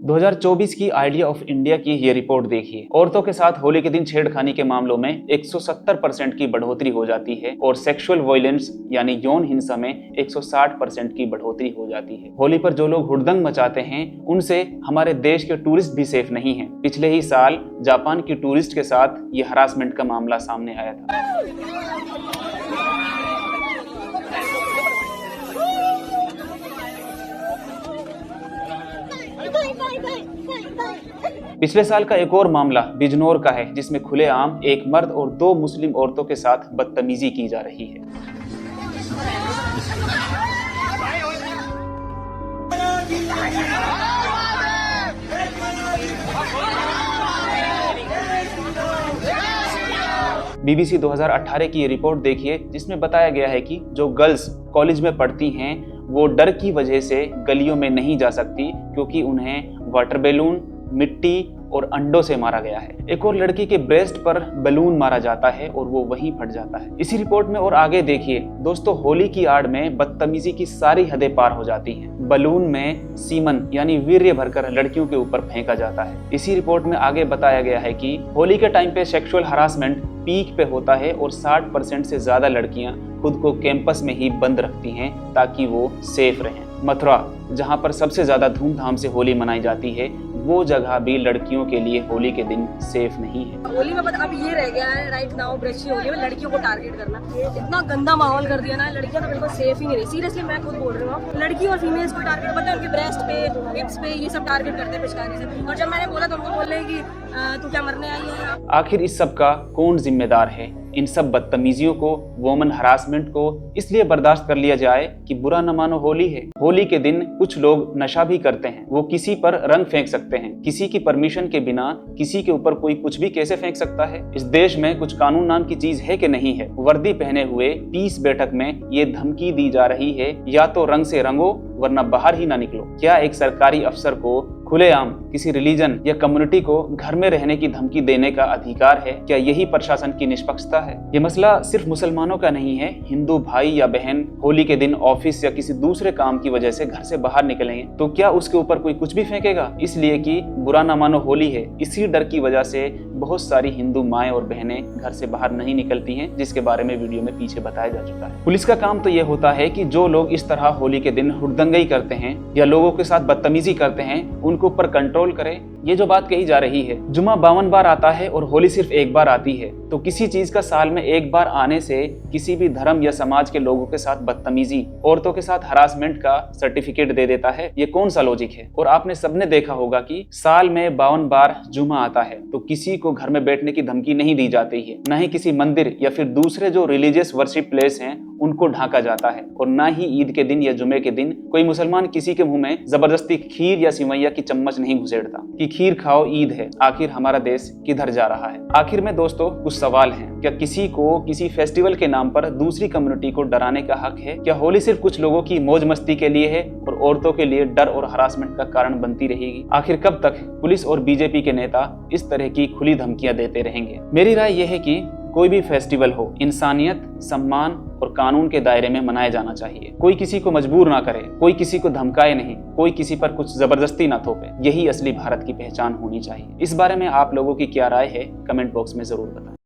2024 की idea of India की ये रिपोर्ट देखिए। औरतों के साथ होली के दिन छेड़खानी के मामलों में 170% की बढ़ोतरी हो जाती है और सेक्सुअल वायलेंस यानी यौन हिंसा में 160% की बढ़ोतरी हो जाती है। होली पर जो लोग हुड़दंग मचाते हैं उनसे हमारे देश के टूरिस्ट भी सेफ नहीं हैं। पिछले ही साल जापान की टूरिस्ट के साथ ये हरासमेंट का मामला सामने आया था। पिछले साल का एक और मामला बिजनौर का है, जिसमें खुलेआम एक मर्द और दो मुस्लिम औरतों के साथ बदतमीजी की जा रही है। BBC 2018 की ये रिपोर्ट देखिए, जिसमें बताया गया है कि जो गर्ल्स कॉलेज में पढ़ती हैं वो डर की वजह से गलियों में नहीं जा सकती, क्योंकि उन्हें वाटर बैलून, मिट्टी और अंडों से मारा गया है। एक और लड़की के ब्रेस्ट पर बैलून मारा जाता है और वो वहीं फट जाता है। इसी रिपोर्ट में और आगे देखिए दोस्तों, होली की आड़ में बदतमीजी की सारी हदें पार हो जाती हैं। बैलून में सीमन यानी वीर्य भरकर लड़कियों के ऊपर फेंका जाता है। इसी रिपोर्ट में आगे बताया गया है कि होली के टाइम पे सेक्सुअल हरासमेंट पीक पे होता है और 60% से ज्यादा लड़कियां खुद को कैंपस में ही बंद रखती हैं ताकि वो सेफ रहें। मथुरा, जहां पर सबसे ज्यादा धूमधाम से होली मनाई जाती है, वो जगह भी लड़कियों के लिए होली के दिन सेफ नहीं है। होली में अब ये रह गया है राइट नाउ ब्रशी होली में लड़कियों को टारगेट करना, इतना गंदा माहौल कर दिया ना, लड़कियां तो बिल्कुल सेफ ही नहीं रही। सीरियसली मैं खुद बोल रही हूँ, लड़की और फीमेल्स को टारगेट पता है, उनके ब्रेस्ट पे, हिप्स पे ये सब टारगेट करते हैं पिचकारी से। और जब मैंने बोला तो उनको बोल रहे हैं कि तू क्या मरने आई है। आखिर इस सब का कौन जिम्मेदार है? इन सब बदतमीजियों को, वोमन हरासमेंट को इसलिए बर्दाश्त कर लिया जाए कि बुरा न मानो होली है। होली के दिन कुछ लोग नशा भी करते हैं। वो किसी पर रंग फेंक सकते हैं। किसी की परमिशन के बिना किसी के ऊपर कोई कुछ भी कैसे फेंक सकता है? इस देश में कुछ कानून नाम की चीज है कि नहीं है? वर्दी पहने हुए पीस बैठक में ये धमकी दी जा रही है, या तो रंग से रंगो वरना बाहर ही ना निकलो। क्या एक सरकारी अफसर को खुलेआम किसी रिलीजन या कम्युनिटी को घर में रहने की धमकी देने का अधिकार है? क्या यही प्रशासन की निष्पक्षता है? ये मसला सिर्फ मुसलमानों का नहीं है। हिंदू भाई या बहन होली के दिन ऑफिस या किसी दूसरे काम की वजह से घर से बाहर निकलेंगे तो क्या उसके ऊपर कोई कुछ भी फेंकेगा? इसलिए कि बुरा ना मानो होली है। इसी डर की वजह से बहुत सारी हिंदू माएं और बहनें घर से बाहर नहीं निकलती हैं, जिसके बारे में वीडियो में पीछे बताया जा चुका है। पुलिस का काम तो ये होता है कि जो लोग इस तरह होली के दिन हुड़दंगई करते हैं या लोगों के साथ बदतमीजी करते हैं उनके ऊपर कंट्रोल करें। ये जो बात कही जा रही है, जुमा 52 बार आता है और होली सिर्फ एक बार आती है, तो किसी चीज का साल में एक बार आने से किसी भी धर्म या समाज के लोगों के साथ बदतमीजी, औरतों के साथ हरासमेंट का सर्टिफिकेट दे देता है? ये कौन सा लॉजिक है? और आपने सबने देखा होगा कि साल में 52 बार जुमा आता है तो किसी को घर में बैठने की धमकी नहीं दी जाती है, न ही किसी मंदिर या फिर दूसरे जो रिलीजियस वर्शिप प्लेस हैं उनको ढांका जाता है, और ना ही ईद के दिन या जुमे के दिन कोई मुसलमान किसी के मुंह में जबरदस्ती खीर या सिवैया की चम्मच नहीं घुसेड़ता कि खीर खाओ, ईद है। आखिर हमारा देश किधर जा रहा है? आखिर में दोस्तों कुछ सवाल हैं। क्या किसी को किसी फेस्टिवल के नाम पर दूसरी कम्युनिटी को डराने का हक है? क्या होली सिर्फ कुछ लोगों की मौज मस्ती के लिए है और औरतों के लिए डर और हरासमेंट का कारण बनती रहेगी? आखिर कब तक पुलिस और बीजेपी के नेता इस तरह की खुली धमकियां देते रहेंगे? मेरी राय यह है कि कोई भी फेस्टिवल हो, इंसानियत, सम्मान और कानून के दायरे में मनाया जाना चाहिए। कोई किसी को मजबूर ना करे, कोई किसी को धमकाए नहीं, कोई किसी पर कुछ जबरदस्ती ना थोपे। यही असली भारत की पहचान होनी चाहिए। इस बारे में आप लोगों की क्या राय है? कमेंट बॉक्स में जरूर बताएं।